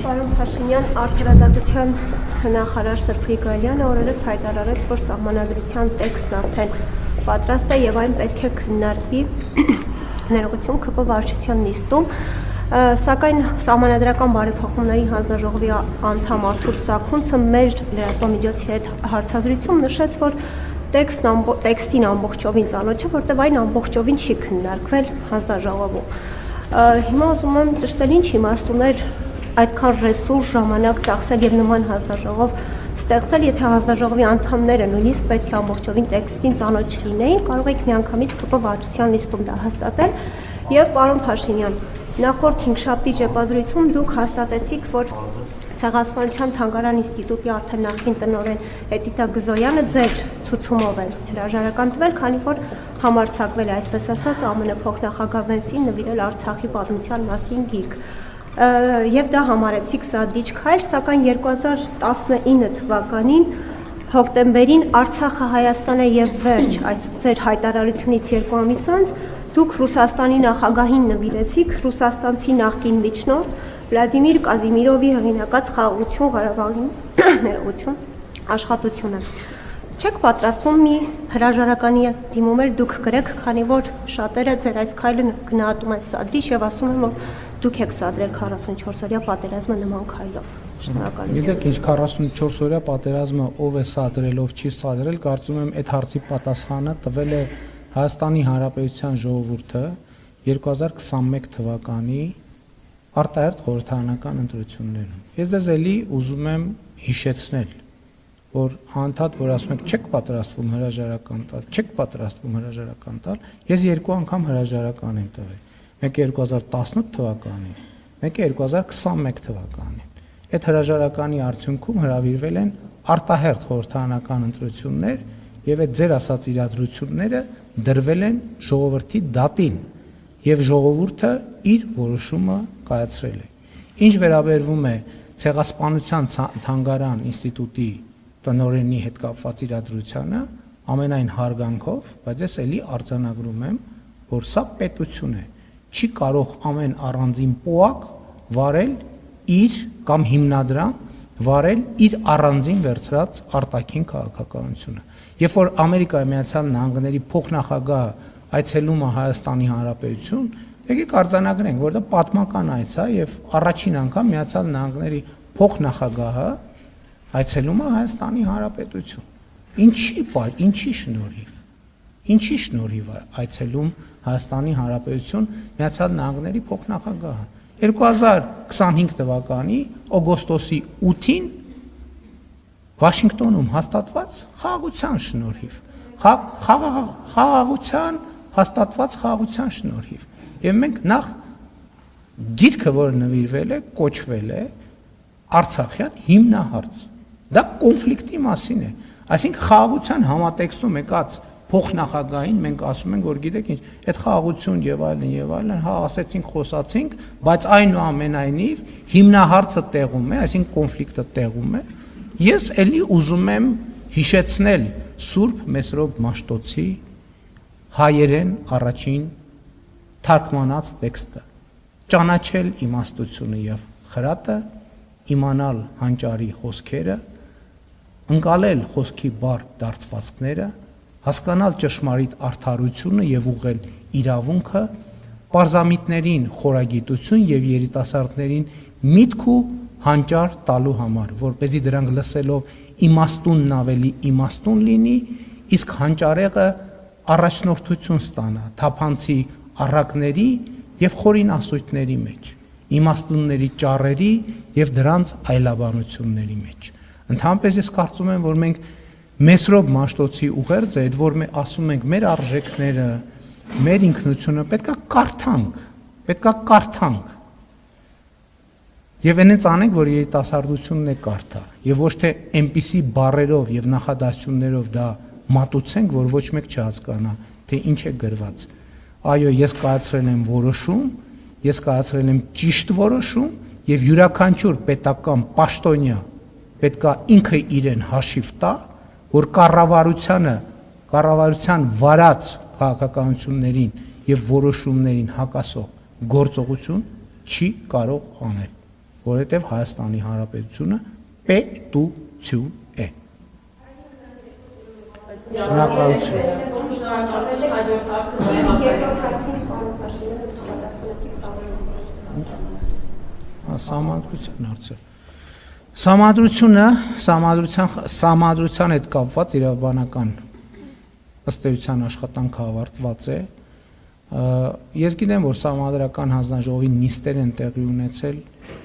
Պարոն Փաշինյան, Արդարադատության նախարար Սրփ Գրիգորյանը օրերս հայտարարեց, որ սահմանադրության տեքստն արդեն պատրաստ է եւ այն պետք է քննարկվի ներողություն ԿՊ վարչության նիստում, սակայն սահմանադրական բարեփոխումների հանձնաժողովի անդամ Արթուր Սաքունցը մեր լրատվամիջոցի հետ հարցազրույցում նշեց, որ տեքստին ամբողջովին ծանոթ չէ, որտեղ այն ամբողջովին չի քննարկվել հանձնաժողովում։ Հիմա ուզում եմ ճշտել ինչ իմաստուներ այդքան ռեսուրս ժամանակ ծախսել եւ նման հանձնաժողով ստեղծել, եթե հանձնաժողովի անդամները նույնիսկ պետք է ամբողջովին տեքստին ծանոթ չլինեին, կարող եք միանգամից ԿՊ վարչության նիստում դա հաստատել։ Եվ պարոն Փաշինյան, նախորդ 5 շաբթի ճեպազրույցում դուք հաստատեցիք, որ Ցեղասպանության թանգարան ինստիտուտի արդեն նախկին տնօրեն Էդիտա Գզոյանը ձեր ցուցումով է հրաժարական տվել, քանի որ համարձակվել է, այսպես ասած, ԱՄՆ փոխնախագահ Վենսին նվիրել Արցախի պատմության մասին գիրք։ Եվ դա համարեցիք սադրիչ քայլ, սակայն 2019 թվականին հոկտեմբերին Արցախը Հայաստան է եւ վերջ, այս ձեր հայտարարությունից 2 ամիս անց դուք Ռուսաստանի նախագահին նվիրեցիք ռուսաստանցի նախկին միջնորդ Վլադիմիր Կազիմիրովի հեղինակած Խաղաղություն Ղարաբաղի ներողություն աշխատությունը։ Չեք պատրաստվում մի հրաժարականի դիմումել դուք գրեք, քանի որ շատերը ձեր այս քայլը գնահատում են սադրիչ եւ ասում են, որ դուք եք սադրել 44-օրյա պատերազմը նման քայլով։ Շնորհակալություն։ Գիտեք ինչ 44-օրյա պատերազմը ով է սադրել, ով չի սադրել, կարծում եմ այդ հարցի պատասխանը տվել է Հայաստանի Հանրապետության ժողովուրդը 2021 թվականի արտահերթ խորհրդարանական ընտրություններում։ Ես ձեզ էլի ուզում եմ հիշեցնել, որ անդադ որ ասում եք չեք պատրաստվում հրաժարական տալ, չեք պատրաստվում հրաժարական տալ, ես 2 անգամ հրաժարական եմ տվել։ Մեկը 2018 թվականին, մեկը 2021 թվականին։ Այդ հրաժարականի արդյունքում հրավիրվել են արտահերթ խորհրդարանական ընտրություններ եւ այդ ձեր ասած իրադրությունները դրվել են ժողովրդի դատին եւ ժողովուրդը իր որոշումը կայացրել է։ Ինչ վերաբերվում է Ցեղասպանության թանգարան ինստիտուտի տնօրենի հետ կապված իրադրությանը, ամենայն հարգանքով, բայց ես էլի արձանագրում եմ, որ սա պետություն է, չի կարող ամեն առանձին պոակ վարել իր կամ հիմնադրամ վարել իր առանձին վերցրած արտաքին քաղաքականությունը։ Երբ որ Ամերիկայի Միացյալ Նահանգների փոխնախագահը այցելում է Հայաստանի Հանրապետություն, եկեք արձանագրենք, որ դա պատմական այց է եւ առաջին անգամ Միացյալ Նահանգների փոխնախագահը այցելում է Հայաստանի Հանրապետություն։ Ինչի շնորհիվ է այցելում Հայաստանի Հանրապետություն Միացյալ Նահանգների փոխնախագահը։ 2025 թվականի օգոստոսի 8-ին Վաշինգտոնում հաստատված խաղաղության շնորհիվ, հաստատված խաղաղության շնորհիվ։ Եվ մենք նախ գիրքը, որը նվիրվել է, կոչվել է Արցախյան հիմնահարց։ Դա կոնֆլիկտի մասին է։ Այսինքն խաղաղության համատեքստում եկած փոխնախագահին մենք ասում ենք, որ գիտեք ինչ, այդ խաղաղություն եւ այլն, հա ասեցինք, խոսացինք, բայց այնուամենայնիվ հիմնահարցը տեղում է, այսինքն կոնֆլիկտը տեղում է։ Ես էլի ուզում եմ հիշեցնել Սուրբ Մեսրոպ Մաշտոցի հայերեն առաջին թարգմանած տեքստը. ճանաչել իմաստությունը եւ խրատը, իմանալ հանճարի խոսքերը, ընկալել խոսքի բարդ դարձվածքները, հասկանալ ճշմարիտ արդարությունը եւ ուղղել իրավունքը, պարզամիտներին խորագիտություն եւ երիտասարդներին միտք ու հանճար տալու համար, որպեսզի դրանք լսելով իմաստունն ավելի իմաստուն լինի, իսկ հանճարեղը առաջնորդություն ստանա թափանցի առակների եւ խորին ասույթների մեջ, իմաստունների ճառերի եւ դրանց այլաբանությունների մեջ։ Ընդհանրապես ես կարծում եմ, որ մենք Մեսրոպ Մաշտոցի ուղերձը, այդ որ մենք ասում ենք մեր արժեքները, մեր ինքնությունը պետքա կարդանք։ Եվ այնպես անենք, որ երիտասարդությունն է կարդա, եւ ոչ թե այնպիսի բառերով եւ նախադասություններով դա մատուցենք, որ ոչ մեկ չհասկանա, թե ինչ է գրված։ Այո, ես կայացրել եմ որոշում, ես կայացրել եմ ճիշտ որոշում եւ յուրաքանչյուր պետական պաշտոնյա պետքա ինքը իրեն հաշիվ տա, որ կառավարության վարած քաղաքականություններին եւ որոշումներին հակասող գործողություն չի կարող անել։ որովհետև Հայաստանի Հանրապետությունը պետություն է։ Շնորհակալություն։ Սահմանադրության հարցը։ Սահմանադրության հետ կապված իրավաբանական ըստ էության աշխատանքը ավարտված է։ Ես գիտեմ, որ Սահմանադրական հանձնաժողովի նիստեր են տեղի ունեցել։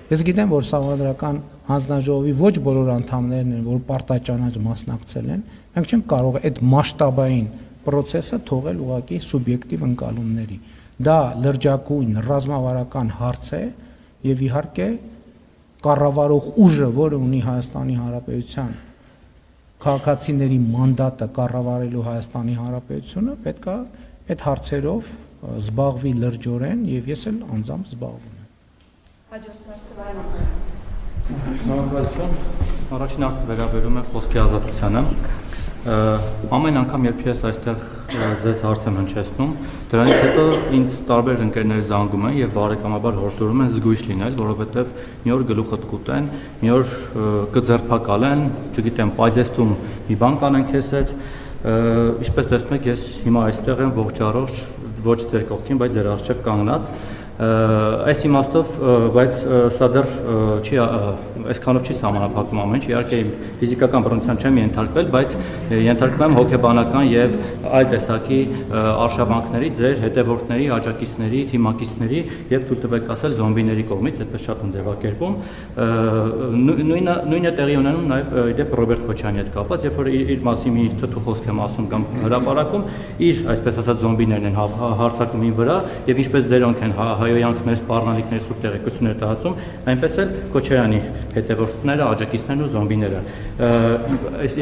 Ես գիտեմ, որ Սահմանադրական հանձնաժողովի ոչ բոլոր անդամներն են, որ պարտաճանաչ մասնակցել են։ Մենք չենք կարող այդ մասշտաբային process-ը թողել ուղղակի սուբյեկտիվ ընկալումների։ Դա լրջակույն ռազմավարական հարց է եւ իհարկե կառավարող ուժը, որը ունի Հայաստանի Հանրապետության քաղաքացիների մանդատը կառավարելու Հայաստանի Հանրապետությունը, պետք է այդ հարցերով զբաղվի լրջորեն եւ ես էլ անձամբ զբաղվում եմ։ Հաջորդ հարցը շնորհակալություն։ Առաջին հարցը վերաբերում է խոսքի ազատությանը։ Ամեն անգամ, երբ ես այստեղ ձեզ հարց եմ հնչեցնում, դրանից հետո ինձ տարբեր ընկերներ զանգում են եւ բարեկամաբար հորդորում են զգույշ լինել, որովհետեւ մի օր գլուխդ կուտեն, մի օր կձերբակալեն, չգիտեմ, պայծեստում մի բան կանեն քեզ հետ։ Ինչպես տեսնում եք, ես հիմա այստեղ եմ ողջ առողջ, ոչ ձեր կողքին, բայց ձեր առջև կանգնած։ Այս իմաստով, բայց սա դեռ չի այսքանով չի սահմանափակում ամեն ինչ, իհարկե ֆիզիկական բռնության չեմ ենթարկվել, բայց ենթարկվում եմ հոգեբանական եւ այլ տեսակի արշավանքների, ձեր հետևորդների, աջակիցների, թիմակիցների եւ թույլ տվեք ասել զոմբիների կողմից, այդպես շատ են ձևակերպում։ Նույնը տեղի ունենում նաեւ իդեպ Ռոբերտ Քոչյանի հետ կապված, երբ որ իր մասին մի թթու խոսք եմ ասում կամ հրապարակում, իր այսպես ասած զոմբիներն են հարձակում ին վրա եւ ինչպես ձերոնք են հայոյանքներ, սպառնալիքներ, սուր տեղեկություններ տահածում, այնպես էլ Քոչարյանի հետևորդները, աջակիցներն ու զոմբիները։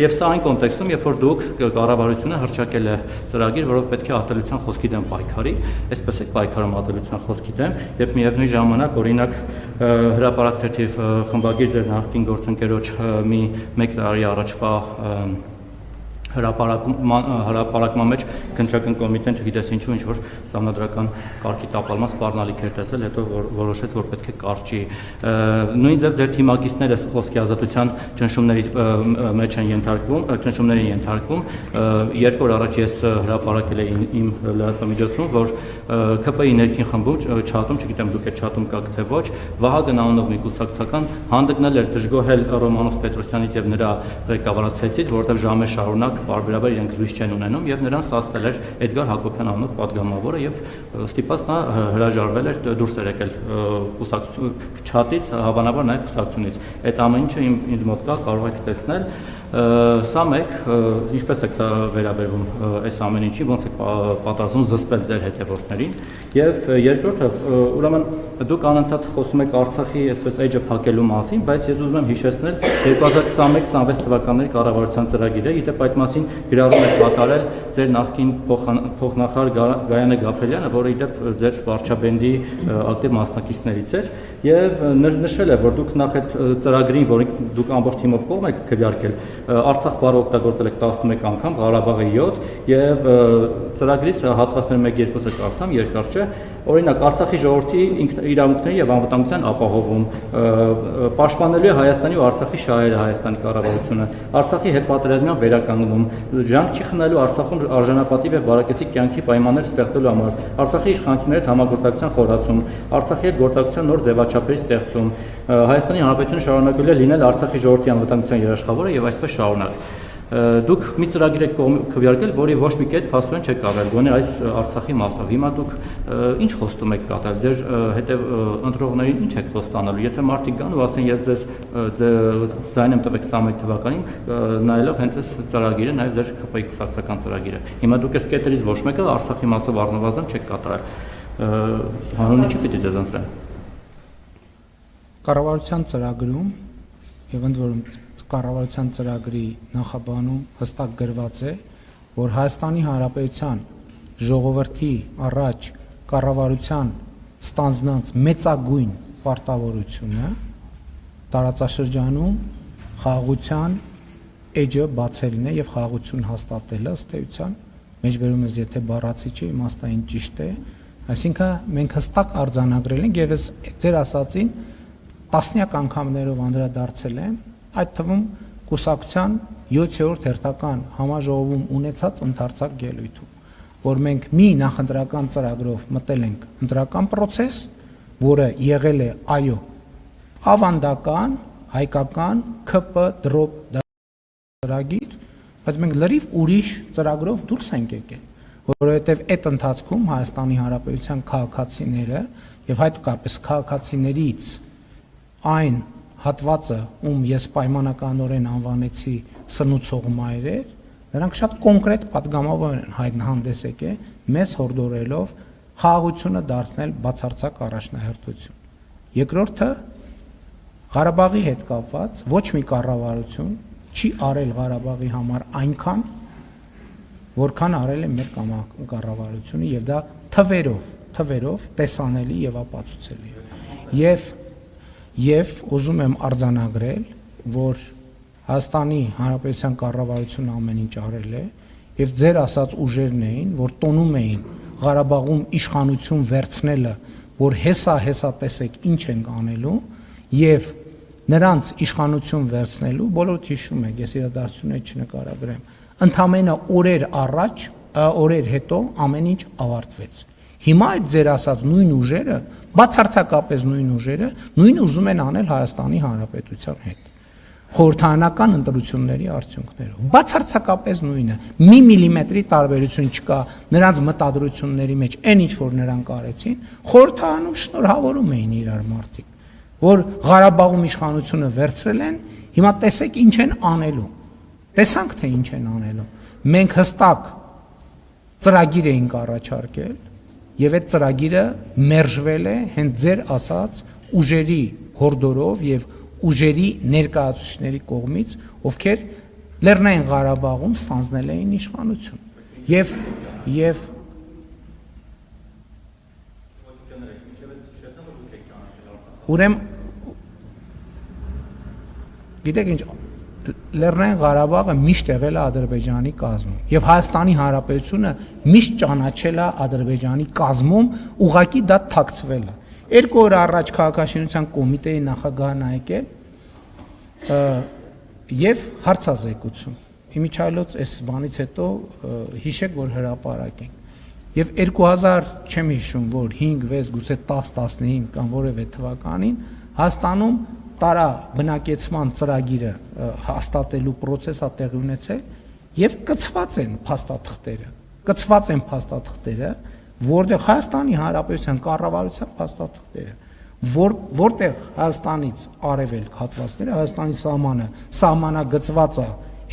Եվ սա այն կոնտեքստում, երբ որ դուք կառավարությունը հռչակել է ծրագիր, որով պետք է ատելության խոսքի դեմ պայքարի, այսպես է պայքարում ատելության խոսքի դեմ, երբ միևնույն ժամանակ օրինակ հրապարակ թերթի խմբագիր ձեր նախկին գործընկերոջ մի 1 տարի առաջվա հրապարակման մեջ քննչական կոմիտեն չգիտես ինչու ինչ-որ սահմանադրական կարգի տապալման սպառնալիք էր տեսել, հետո որոշեց, որ պետք է կարճի։ Նույն ձև ձեր թիմակիցները խոսքի ազատության ճնշումների մեջ են ենթարկվում, 2 օր առաջ ես հրապարակել էի իմ լրատվամիջոցում, որ ՔՊ-ի ներքին խմբում չաթում, չգիտեմ դուք այդ չաթում կաք թե ոչ, Վահագն անունով մի կուսակցական հանդգնել էր դժգոհել Ռոմանոս Պետրոսյանից եւ նրա ղեկավարացիից, որովհետեւ ժամեր շարունակ բարբերաբար իրենք լույս չեն ունենում եւ նրան սաստել էր Էդգար Հակոբյան անունով պատգամավորը եւ ստիպած նա հրաժարվել էր դուրս էր եկել կուսակցություն չաթից, հավանաբար նաեւ կուսակցությունից։ Այդ ամեն ինչը ինձ մոտ կա, կարող եք տեսնել։ Սա մեկ, ինչպես եք վերաբերվում այս ամեն ինչի, ոնց եք պատասխանում զսպել ձեր հետևորդներին, եւ երկրորդը, ուրեմն դուք անընդհատ խոսում եք Արցախի այսպես էջը փակելու մասին, բայց ես ուզում եմ հիշեցնել 2021-26 թվականների կառավարության ծրագիրը, իդեպ այդ մասին գրառում եք կատարել ձեր նախկին փոխնախարար Գայանե Գաբրելյանը, որը իդեպ ձեր վարչապետի ակտիվ մասնակիցներից էր, եւ նշել է, որ դուք նախ այդ ծրագրին, որին դուք ամբողջ թիմով կողմ եք քվեարկել, Արցախ բառը օգտագործել եք 11 անգամ, Ղարաբաղը 7 եւ ծրագրից հատվածներ 1-2-ը կարդամ, երկար չէ։ Օրինակ Արցախի ժողովրդի իրավունքների եւ անվտանգության ապահովում, պաշտպանելու է Հայաստանի ու Արցախի շահերը Հայաստանի կառավարությունը, Արցախի հետպատերազմյան վերականգնում, ջանք չի խնայելու Արցախում արժանապատիվ եւ բարեկեցիկ կյանքի պայմաններ ստեղծելու համար, Արցախի իշխանությունների հետ համագործակցության խորացում, Արցախի հետ գործակցության նոր ձևաչափերի ստեղծում, Հայաստանի Հանրապետությունը շարունակելու է լինել Արցախի ժողովրդի անվտանգության երաշխավորը եւ այսպես շարունակ։ Դուք մի ծրագիր եք քվեարկել, որի ոչ մի կետ փաստորեն չեք կատարել, գոնե այս Արցախի մասով։ Հիմա դուք ինչ խոստում եք կատարել, ձեր հետև ընտրողներին ինչ եք խոստանալու։ Եթե մարդիկ գան ու ասեն, ես ձեզ ձայն եմ տվեք 21 թվականին, նայելով հենց այս ծրագիրը, նաև ձեր ՔՊ-ի կուսակցական ծրագիրը։ Հիմա դուք այս կետերից ոչ մեկը Արցախի մասով առնվազն չեք կատարել։ Հանուն ինչի պիտի ձեզ ընտրեն։ Կառավարության ծրագրում եւ ընդ որում կառավարության ծրագրի նախաբանում հստակ գրված է, որ Հայաստանի Հանրապետության ժողովրդի առաջ կառավարության ստանձնած մեծագույն պարտավորությունը տարածաշրջանում խաղաղության էջը բացելն է եւ խաղաղություն հաստատելը ըստ էության մեջբերում ես եթե բառացի չէ իմաստային ճիշտ է, այսինքն մենք հստակ արձանագրել ենք եւ ես ձեր ասածին տասնյակ անգամներով անդրադարձել եմ, այդ թվում կուսակցության 7-րդ հերթական համաժողովում ունեցած ընդարձակ ելույթում, որ մենք մի նախընտրական ծրագրով մտել ենք ընտրական process, որը եղել է այո ավանդական, հայկական, ԿՊ դրոպ ծրագիր, բայց մենք լրիվ ուրիշ ծրագրով դուրս ենք եկել, որովհետև այդ ընթացքում Հայաստանի Հանրապետության քաղաքացիները եւ հատկապես քաղաքացիներից այն հատվածը, ում ես պայմանականորեն անվանեցի սնուցող մայրեր, նրանք շատ կոնկրետ պատգամավոր են հանդես եկել, մեզ հորդորելով խաղաղությունը դարձնել բացարձակ առաջնահերթություն։ Երկրորդը Ղարաբաղի հետ կապված ոչ մի կառավարություն չի արել Ղարաբաղի համար այնքան, որքան արել է մեր կառավարությունը եւ դա թվերով տեսանելի եւ ապացուցելի է։ Եվ ուզում եմ արձանագրել, որ Հայաստանի Հանրապետության կառավարությունը ամեն ինչ արել է եւ ձեր ասած ուժերն էին, որ տոնում էին Ղարաբաղում իշխանություն վերցնելը, որ հեսա տեսեք ինչ ենք անելու եւ նրանց իշխանություն վերցնելու բոլորդ հիշում եք, ես իրադարձությունները չնկարագրեմ, ընդամենը օրեր հետո ամեն ինչ ավարտվեց։ Հիմա այդ ձեր ասած նույն ուժերը, բացարձակապես նույն ուժերը, նույնը ուզում են անել Հայաստանի Հանրապետության հետ։ Խորհրդարանական ընտրությունների արդյունքներով։ Բացարձակապես նույնը։ Մի միլիմետրի տարբերություն չկա նրանց մտադրությունների մեջ, այն ինչ որ նրանք արեցին, խորհրդարանում շնորհավորում էին իրար մարդիկ, որ Ղարաբաղում իշխանությունը վերցրել են, հիմա տեսեք ինչ են անելու։ Տեսանք թե ինչ են անելու։ Մենք հստակ ծրագիր էինք առաջարկել եւ այդ ծրագիրը մերժվել է հենց ձեր ասած ուժերի հորդորով եւ ուժերի ներկայացուցիչների կողմից, ովքեր Լեռնային Ղարաբաղում ստանձնել էին իշխանություն։ Եվ ուրեմն գիտեք ինչ Լեռնային Ղարաբաղը միշտ եղել է Ադրբեջանի կազմում եւ Հայաստանի Հանրապետությունը միշտ ճանաչել է Ադրբեջանի կազմում, ուղղակի դա թաքցվել է։ 2 օր առաջ քաղաքաշինության կոմիտեի նախագահն եկել եւ հարցազեկություն։ Իմիջիայլոց այս բանից հետո հիշեք, որ հրապարակ ենք։ Եվ 2000 չեմ հիշում, որ 5, 6, գուցե 10, 15 կամ որևէ թվականին Հայաստանում տարա բնակեցման ծրագիրը հաստատելու process-ը տեղի ունեցել եւ կցված են փաստաթղթերը, որտեղ Հայաստանի Հանրապետության կառավարության փաստաթղթերը, որտեղ Հայաստանից արևելք հատվածները, Հայաստանի սահմանագծված է,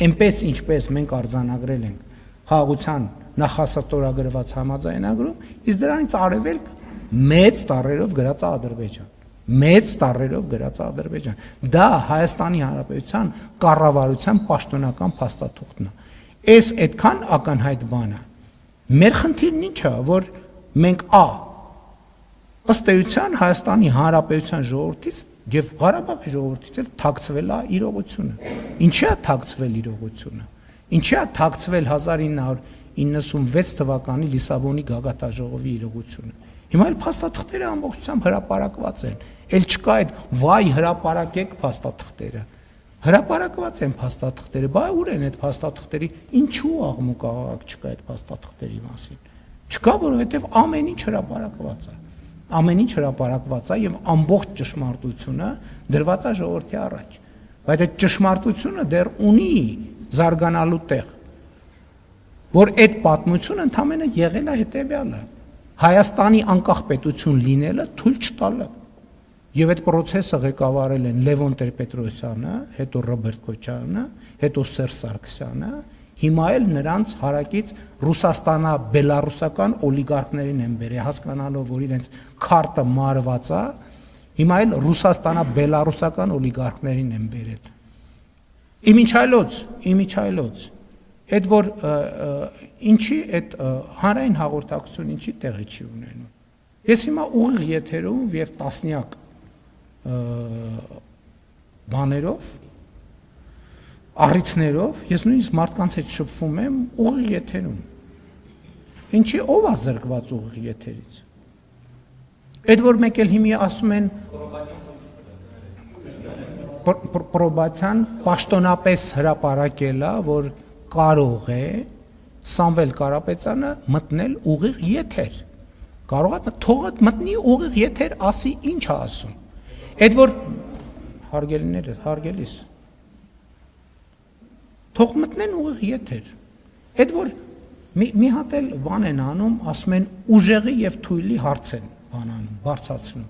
այնպես ինչպես մենք արձանագրել ենք խաղաղության նախասահմանագրված համաձայնագրում, իսկ դրանից արևելք մեծ տառերով գրած է Ադրբեջան։ Դա Հայաստանի Հանրապետության կառավարության պաշտոնական փաստաթուղթն է։ Այս այդքան ակնհայտ բանը։ Մեր խնդիրն ինչ է, որ մենք ըստ էության Հայաստանի Հանրապետության ժողովրդից եւ Ղարաբաղի ժողովրդից էլ թաքցվել է իրողությունը։ Ինչի է թաքցվել իրողությունը։ Ինչի է թաքցվել 1996 թվականի Լիսաբոնի գագաթաժողովի իրողությունը։ Հիմա էլ փաստաթղթերը ամբողջությամբ հրապարակված են։ Էլ չկա այդ վայ հրապարակեք փաստաթղթերը։ Հրապարակված են փաստաթղթերը, բայ ուր են այդ փաստաթղթերի, ինչու աղմուկ չկա այդ փաստաթղթերի մասին։ Չկա, որովհետև ամեն ինչ հրապարակված է։ Ամեն ինչ հրապարակված է եւ ամբողջ ճշմարտությունը դրված է ժողովրդի առաջ։ Բայց այդ ճշմարտությունը դեռ ունի զարգանալու տեղ, որ այդ պատմությունը ընդամենը եղել է հետեւյալը. Հայաստանի անկախ պետություն լինելը թույլ չտալը։ Եվ այդ process-ը ղեկավարել են Լևոն Տեր-Պետրոսյանը, հետո Ռոբերտ Քոչարյանը, հետո Սերժ Սարգսյանը, հիմա էլ նրանց հարակից ռուսաստանա-բելարուսական օլիգարխներին են բերել, հասկանալով, որ իրենց քարտը մարված է, հիմա էլ ռուսաստանա-բելարուսական օլիգարխներին են բերել։ Իմիջայլոց, այդ որ ինչի այդ հանրային հաղորդակցություն ինչի տեղի չի ունենում։ Ես հիմա ուղիղ եթերով եւ տասնյակ բաներով, առիթներով, ես նույնիսկ մարդկանց հետ շփվում եմ ուղիղ եթերում։ Ինչի ով է զրկված ուղիղ եթերից։ Այդ որ մեկ էլ հիմա ասում են պրոբացիան պաշտոնապես հրապարակելա, որ կարող է Սամվել Կարապետյանը մտնել ուղիղ եթեր։ Կարող է թողը մտնի ուղիղ եթեր, ասի ինչ է ասում։ Այդ որ հարգելիները, հարգելիս։ Թող մտնեն ուղիղ եթեր։ Այդ որ մի հատ էլ բան են անում, ասում են ուժեղի եւ թույլի հարց են բանանում, բարձրացնում։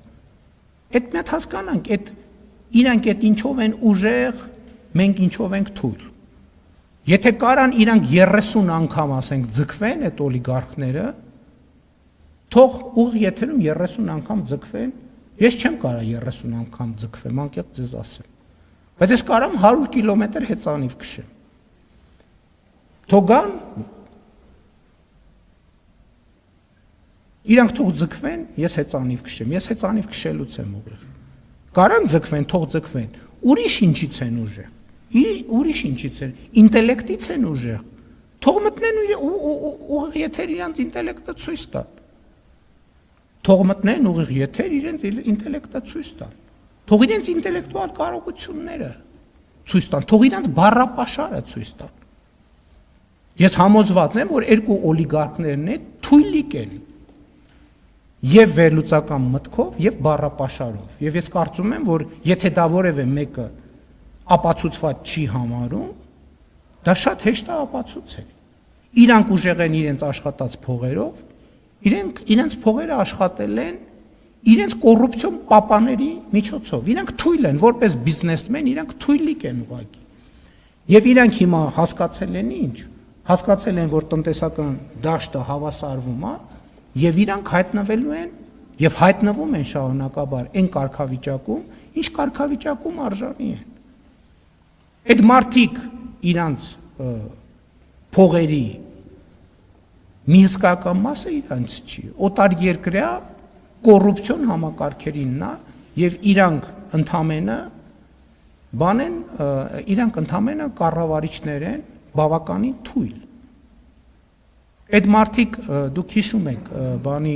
Այդ մի հատ հասկանանք, այդ իրանք այդ ինչով են ուժեղ, մենք ինչով ենք թույլ։ Եթե կարան իրանք 30 անգամ ասենք ձգվեն այդ օլիգարխները, թող ուղիղ եթերում 30 անգամ ձգվեն, ես չեմ կարա 30 անգամ ձգվեմ, անկեղծ ձեզ ասեմ։ Բայց ես կարամ 100 կիլոմետր հեծանիվ քշեմ։ Թողան իրանք թող ձգվեն, ես հեծանիվ քշեմ, ես հեծանիվ քշելուց եմ ուղիղ։ Կարան ձգվեն, թող ձգվեն։ Ուրիշ ինչից են ուժեղ։ Ուրիշ ինչից են, ինտելեկտից են ուժեղ։ Թող մտնեն ուղիղ եթեր իրանց ինտելեկտը ցույց տան։ Թող մտնեն ուղիղ եթեր իրենց ինտելեկտը ցույց տան։ Թող իրենց ինտելեկտուալ կարողությունները ցույց տան, թող իրենց բառապաշարը ցույց տան։ Ես համոզված եմ, որ երկու օլիգարխներն են թույլիկ են։ Եվ վերլուծական մտքով, եւ բառապաշարով։ Եվ ես կարծում եմ, որ եթե դա որևէ մեկը ապացուցված չի համարում, դա շատ հեշտ է ապացուցել։ Իրանք ուժեղ են իրենց աշխատած փողերով, իրենց փողերը աշխատել են իրենց կոռուպցիոն պապաների միջոցով։ Իրանք թույլ են, որպես բիզնեսմեն, իրանք թույլիկ են ուղղակի։ Եվ իրանք հիմա հասկացել են ինչ։ Հասկացել են, որ տնտեսական դաշտը հավասարվում է, եւ իրանք հայտնվելու են եւ հայտնվում են շարունակաբար այն կարգավիճակում, ինչ կարգավիճակում արժանի են։ Այդ մարդիկ իրանց փողերի մի հսկայական մասը իրանց չի, օտար երկրյա կոռուպցիոն համակարգերինն է եւ իրանք ընդամենը կառավարիչներ են բավականին թույլ։ Այդ մարդիկ դուք հիշում եք բանի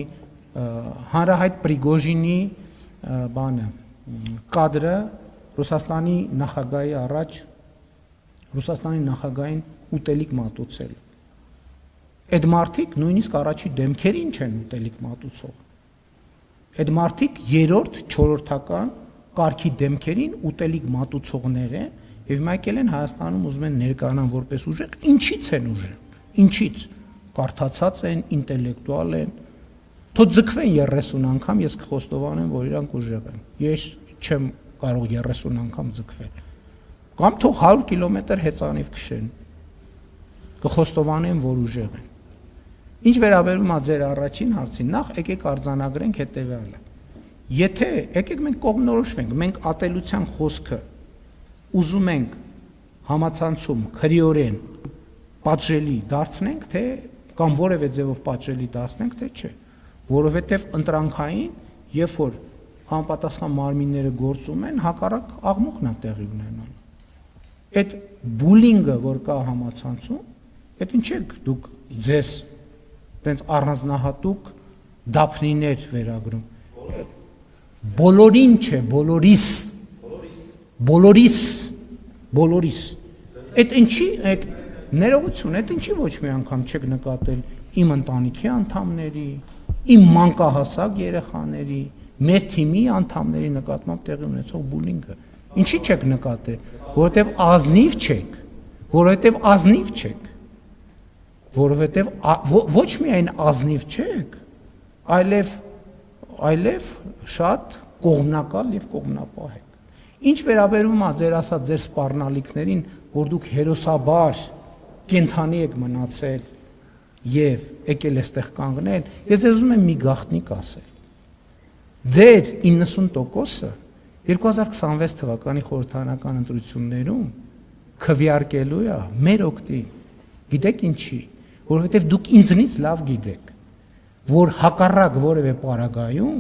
հանրահայտ Պրիգոժինի բանը կադրը Ռուսաստանի նախագահի առաջ Ռուսաստանի նախագահին ուտելիք մատուցել։ Այդ մարդիկ նույնիսկ առաջի դեմքերին չեն ուտելիք մատուցող։ Այդ մարդիկ 3-րդ, 4-րդական կարգի դեմքերին ուտելիք մատուցողներ են եւ եկել են Հայաստանում ուզում են ներկայանան որպես ուժեղ, ինչից են ուժեղ։ Ինչից։ Կարդացած են, ինտելեկտուալ են, թող ձգվեն 30 անգամ, ես կխոստովանեմ, որ իրանք ուժեղ են։ Ես չեմ կարող 30 անգամ ձգվել։ Կամ թող 100 կիլոմետր հեծանիվ քշեն։ Կխոստովանեմ, որ ուժեղ են։ Ինչ վերաբերում է ձեր առաջին հարցին, նախ եկեք արձանագրենք հետևյալը։ Եթե եկեք մենք կողմնորոշվենք, մենք ատելության խոսքը ուզում ենք համացանցում քրեորեն պատժելի դարձնենք, թե կամ որևէ ձևով պատժելի դարձնենք, թե չէ, որովհետև ընտրանքային, երբ որ համապատասխան մարմինները գործում են, հակառակ աղմուկն է տեղի ունենալու։ Այդ բուլինգը, որ կա համացանցում, այդ ինչ եք դուք ձեզ տենց առանձնահատուկ դափնիներ վերագրում։ Բոլորին չէ, բոլորիս։ Այդ ինչի, այդ ներողություն, այդ ինչի ոչ մի անգամ չեք նկատել իմ ընտանիքի անդամների, իմ մանկահասակ երեխաների, մեր թիմի անդամների նկատմամբ տեղի ունեցող բուլինգը։ Ինչի չեք նկատել, որովհետև ազնիվ չեք, որովհետև ոչ միայն ազնիվ չեք, այլև շատ կողմնակալ եւ կողմնապահ եք։ Ինչ վերաբերում է ձեր ասած ձեր սպառնալիքներին, որ դուք հերոսաբար կենթանի եք մնացել եւ եկել էստեղ կանգնել, ես ձեզ ուզում եմ մի գաղտնիք ասել։ Ձեր 90%-ը 2026 թվականի խորհրդարանական ընտրություններում քվեարկելու է մեր օգտին։ Գիտեք ինչի, որովհետեւ դուք ինձնից լավ գիտեք, որ հակառակ որևէ պարագայում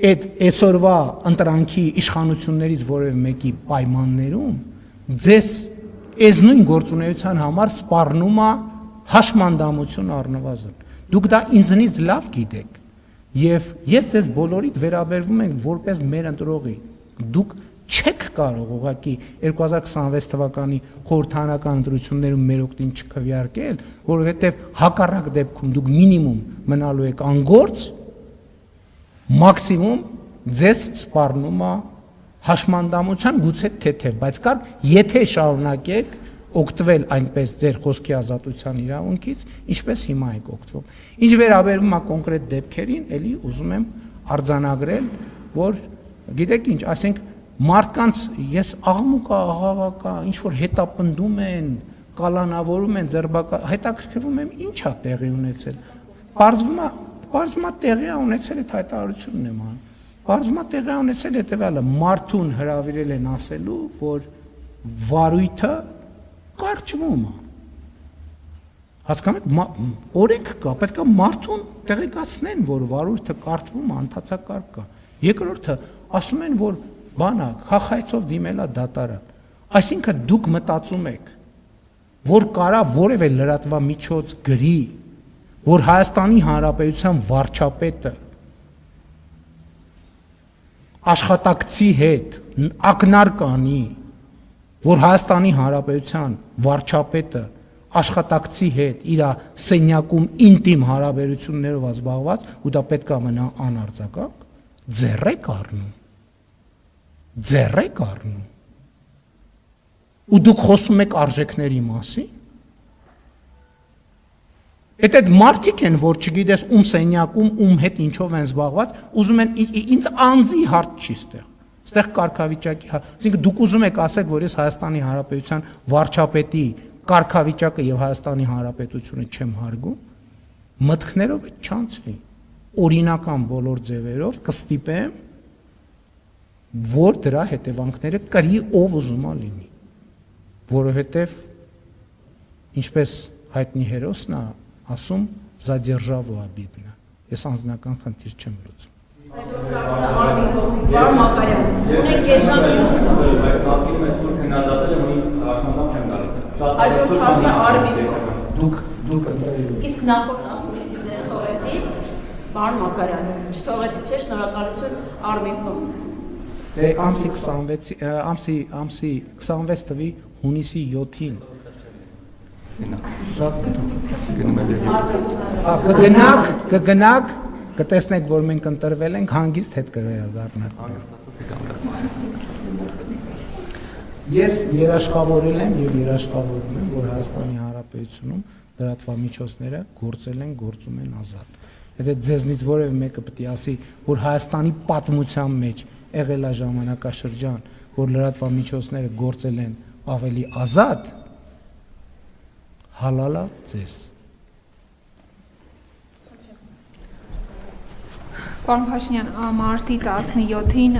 այդ այսօրվա ընտրանքի իշխանություններից որևէ մեկի պայմաններում ձեզ այս նույն գործունեության համար սպառնում է հաշմանդամություն առնվազն։ Դուք դա ինձնից լավ գիտեք Եվ ես ձեզ բոլորիդ վերաբերվում ենք որպես մեր ընտրողի։ Դուք չեք կարող ուղղակի 2026 թվականի խորհրդարանական ընտրություններում մեր օգտին չքվեարկել, որովհետև հակառակ դեպքում դուք մինիմում մնալու եք անգործ, մաքսիմում ձեզ սպառնում է հաշմանդամության գուցե թեթև, բայց կար եթե շարունակեք օգտվել այնպես ձեր խոսքի ազատության իրավունքից, ինչպես հիմա եք օգտվում։ Ինչ վերաբերում է կոնկրետ դեպքերին, էլի ուզում եմ արձանագրել, որ գիտեք ինչ, ասենք մարդկանց ես աղմուկա, աղաղակա, ինչ որ հետապնդում են, կալանավորում են, հետաքրքրվում եմ ինչ է տեղի ունեցել։ Պարզվում է տեղի ունեցել այդ հայտարարությունն եմ անում։ Պարզվում է տեղի ունեցել հետևյալը, մարդուն հրավիրել են ասելու, որ վարույթը կարճվում է։ Հասկանում եք, օրենք կա, պետք է մարդուն տեղեկացնեն, որ վարույթը կարճվում է, ընթացակարգ կա։ Երկրորդը ասում են, որ բանա, խախայցով դիմելա դատարան։ Այսինքն դուք մտածում եք, որ կարա որևէ լրատվամիջոց գրի, որ Հայաստանի Հանրապետության վարչապետը աշխատակցի հետ ակնարկ կանի, որ Հայաստանի Հանրապետության վարչապետը աշխատակցի հետ իր սենյակում ինտիմ հարաբերություններով զբաղված ու դա պետք է մնա անարձակակ, ձեռ եք առնում։ Ու դուք խոսում եք արժեքների մասին։ Այդ մարդիկ են, որ չգիտես ում սենյակում, ում հետ ինչով են զբաղված, ուզում են ինձ անձի հարց չի ստեղ։ Ստեղ կարգավիճակի, այսինքն դուք ուզում եք ասեք, որ ես Հայաստանի Հանրապետության վարչապետի կարգավիճակը եւ Հայաստանի Հանրապետությունը չեմ հարգում, մտքներով է չանցնի։ Օրինական բոլոր ձևերով կստիպեմ, որ դրա հետևանքները կրի ով ուզում է լինի։ Որովհետեւ ինչպես հայտնի հերոսն է ասում, за державу обидно։ Ես անձնական խնդիր չեմ լուծում։ Վար Մակարյան, ունեք երջան մյուսը։ Բայց բացի մեզ սուր քննադատել եմ, ունի հաշմանդամ չեմ գալիս։ Հաջորդ հարցը Արմին։ Դուք ընտրելու։ Իսկ նախորդ ասուլիսի ձեզ թողեցի, Վար Մակարյան, չթողեցի, չէ, շնորհակալություն Արմին։ Դե ամսի 26 թվականի հունիսի 7-ին շատ կգնաք, կտեսնեք, որ մենք ընտրվել ենք, հանգիստ հետ կվերադառնանք։ Ես երաշխավորել եմ եւ երաշխավորում եմ, որ Հայաստանի Հանրապետությունում լրատվամիջոցները գործել են, գործում են ազատ։ Եթե ձեզնից որևէ մեկը պետք է ասի, որ Հայաստանի պատմության մեջ եղել է ժամանակաշրջան, որ լրատվամիջոցները գործել են ավելի ազատ, հալալա ձեզ։ Պարոն Փաշինյան, մարտի 17-ին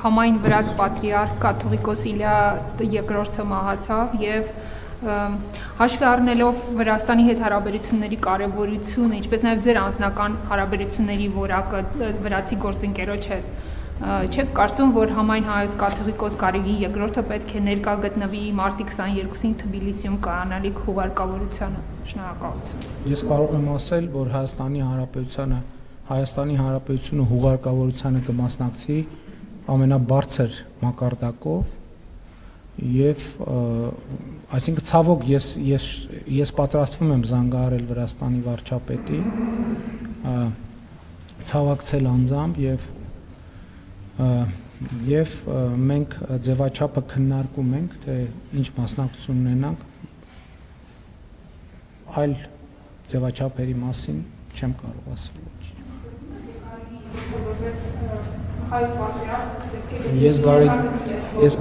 համայն վրաց պատրիարք կաթողիկոս Իլյա II մահացավ եւ հաշվի առնելով Վրաստանի հետ հարաբերությունների կարևորությունը, ինչպես նաեւ ձեր անձնական հարաբերությունների որակը վրացի գործընկերոջ հետ, չեք կարծում, որ համայն հայոց կաթողիկոս Գարեգին II պետք է ներկա գտնվի մարտի 22-ին Թբիլիսիում կայանալիք հուղարկավորությանը։ Շնորհակալություն։ Ես կարող եմ ասել, որ Հայաստանի Հանրապետությունը հուղարկավորությանը կմասնակցի ամենաբարձր մակարդակով եւ այսինքն ցավոք ես պատրաստվում եմ զանգահարել Վրաստանի վարչապետին, ցավակցել անձամբ եւ մենք ձևաչափը քննարկում ենք, թե ինչ մասնակցություն ունենանք, այլ ձևաչափերի մասին չեմ կարող ասել։ Ես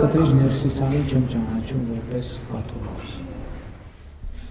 Կտրիչ Ներսիսյանին չեմ ճանաչում որպես կաթողիկոս։